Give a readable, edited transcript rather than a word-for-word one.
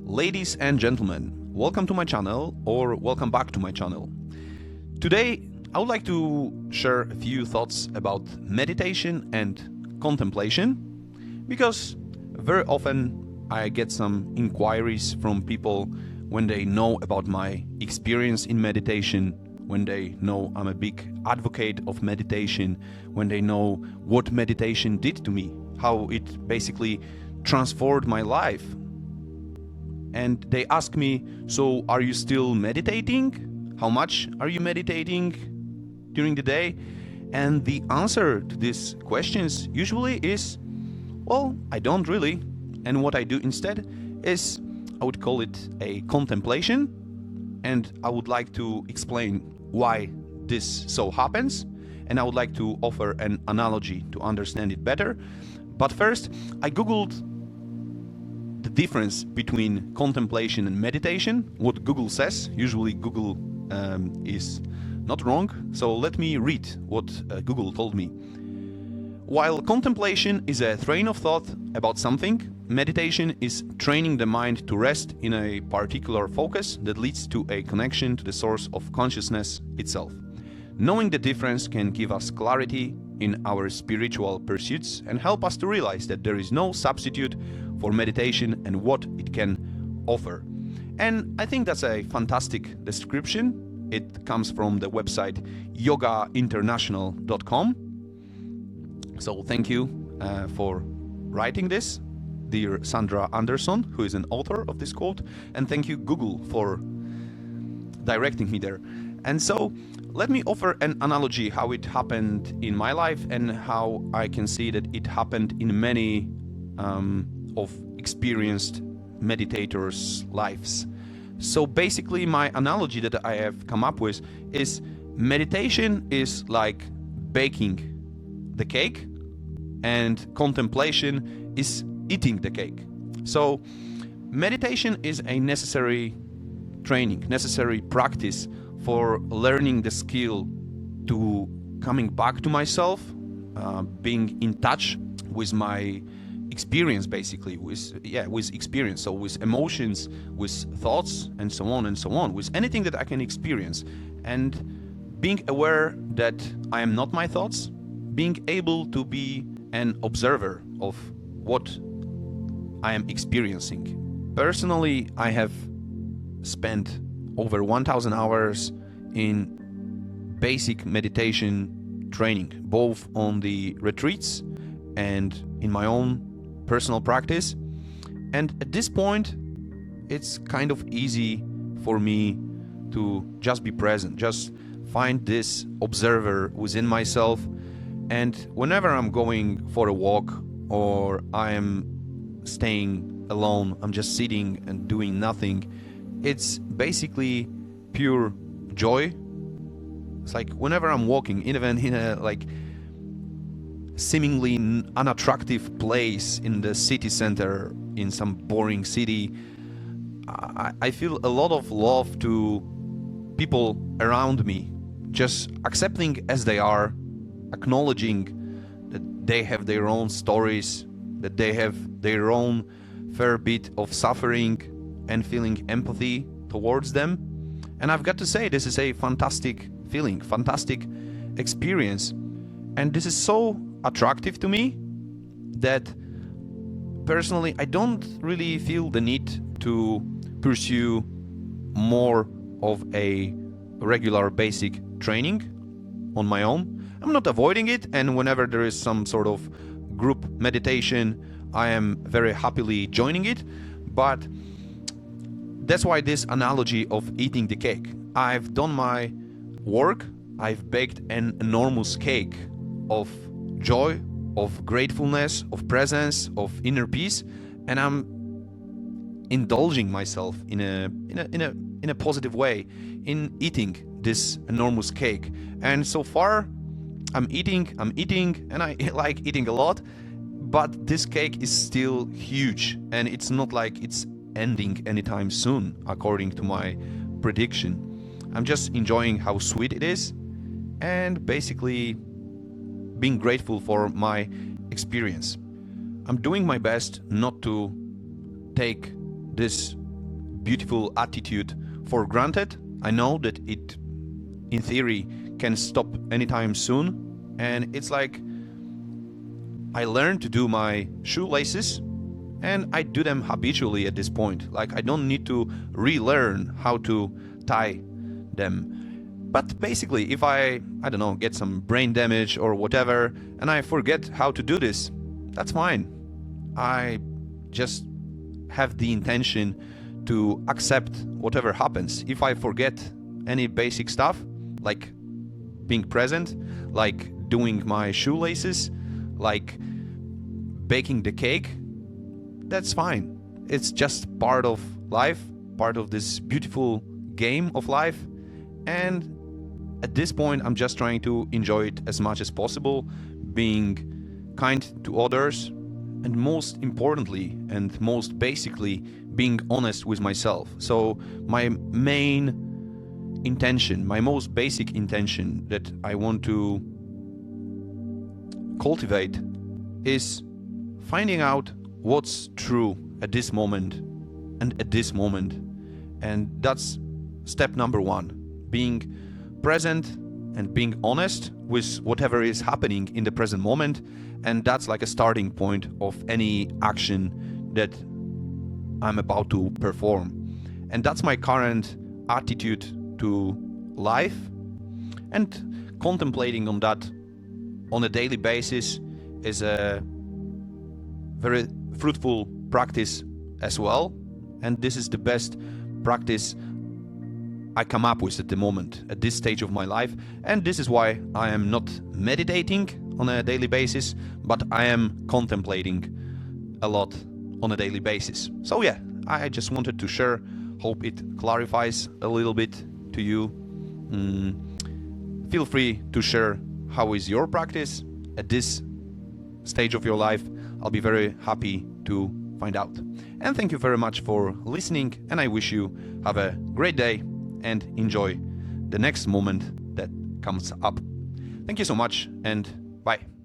Ladies and gentlemen, welcome to my channel or welcome back to my channel. Today I would like to share a few thoughts about meditation and contemplation, because very often I get some inquiries from people when they know about my experience in meditation, when they know I'm a big advocate of meditation, when they know what meditation did to me, how it basically transformed my life. And they ask me, so are you still meditating? How much are you meditating during the day? And the answer to these questions usually is, well, I don't really. And what I do instead is, I would call it a contemplation. And I would like to explain why this so happens. And I would like to offer an analogy to understand it better. But first, I Googled the difference between contemplation and meditation, what Google says. Usually Google is not wrong, so let me read what Google told me. While contemplation is a train of thought about something, meditation is training the mind to rest in a particular focus that leads to a connection to the source of consciousness itself. Knowing the difference can give us clarity in our spiritual pursuits and help us to realize that there is no substitute for meditation and what it can offer. And I think that's a fantastic description. It comes from the website yogainternational.com. So thank you for writing this, dear Sandra Anderson, who is an author of this quote, and thank you Google for directing me there. And so let me offer an analogy how it happened in my life and how I can see that it happened in many of experienced meditators' lives. So basically my analogy that I have come up with is meditation is like baking the cake and contemplation is eating the cake. So meditation is a necessary training, necessary practice for learning the skill to coming back to myself, being in touch with my experience, basically with experience, so with emotions, with thoughts, and so on, with anything that I can experience, and being aware that I am not my thoughts, being able to be an observer of what I am experiencing. Personally, I have spent over 1,000 hours in basic meditation training, both on the retreats and in my own personal practice. And at this point, it's kind of easy for me to just be present, just find this observer within myself. And whenever I'm going for a walk or I'm staying alone, I'm just sitting and doing nothing, it's basically pure joy. It's like whenever I'm walking, even in a seemingly unattractive place in the city center, in some boring city, I feel a lot of love to people around me, just accepting as they are, acknowledging that they have their own stories, that they have their own fair bit of suffering, and feeling empathy towards them. And I've got to say, this is a fantastic feeling, fantastic experience. And this is so attractive to me that personally I don't really feel the need to pursue more of a regular basic training on my own. I'm not avoiding it, and whenever there is some sort of group meditation, I am very happily joining it. But that's why this analogy of eating the cake. I've done my work, I've baked an enormous cake of joy, of gratefulness, of presence, of inner peace, and I'm indulging myself in a positive way in eating this enormous cake. And so far I'm eating, and I like eating a lot, but this cake is still huge, and it's not like it's ending anytime soon, according to my prediction. I'm just enjoying how sweet it is and basically being grateful for my experience. I'm doing my best not to take this beautiful attitude for granted. I know that it, in theory, can stop anytime soon. And it's like I learned to do my shoelaces and I do them habitually at this point. Like I don't need to relearn how to tie them. But basically, if I don't know, get some brain damage or whatever, and I forget how to do this, that's fine. I just have the intention to accept whatever happens. If I forget any basic stuff, like being present, like doing my shoelaces, like baking the cake, that's fine. It's just part of life, part of this beautiful game of life. And at this point, I'm just trying to enjoy it as much as possible, being kind to others, and most importantly and most basically, being honest with myself. So my main intention, my most basic intention that I want to cultivate is finding out what's true at this moment and at this moment. And that's step number one, being present and being honest with whatever is happening in the present moment. And that's like a starting point of any action that I'm about to perform. And that's my current attitude to life. And contemplating on that on a daily basis is a very fruitful practice as well. And this is the best practice I come up with at the moment, at this stage of my life. And this is why I am not meditating on a daily basis, but I am contemplating a lot on a daily basis. So yeah, I just wanted to share. Hope it clarifies a little bit to you. Feel free to share how is your practice at this stage of your life. I'll be very happy to find out. And thank you very much for listening, and I wish you have a great day and enjoy the next moment that comes up. Thank you so much, and bye.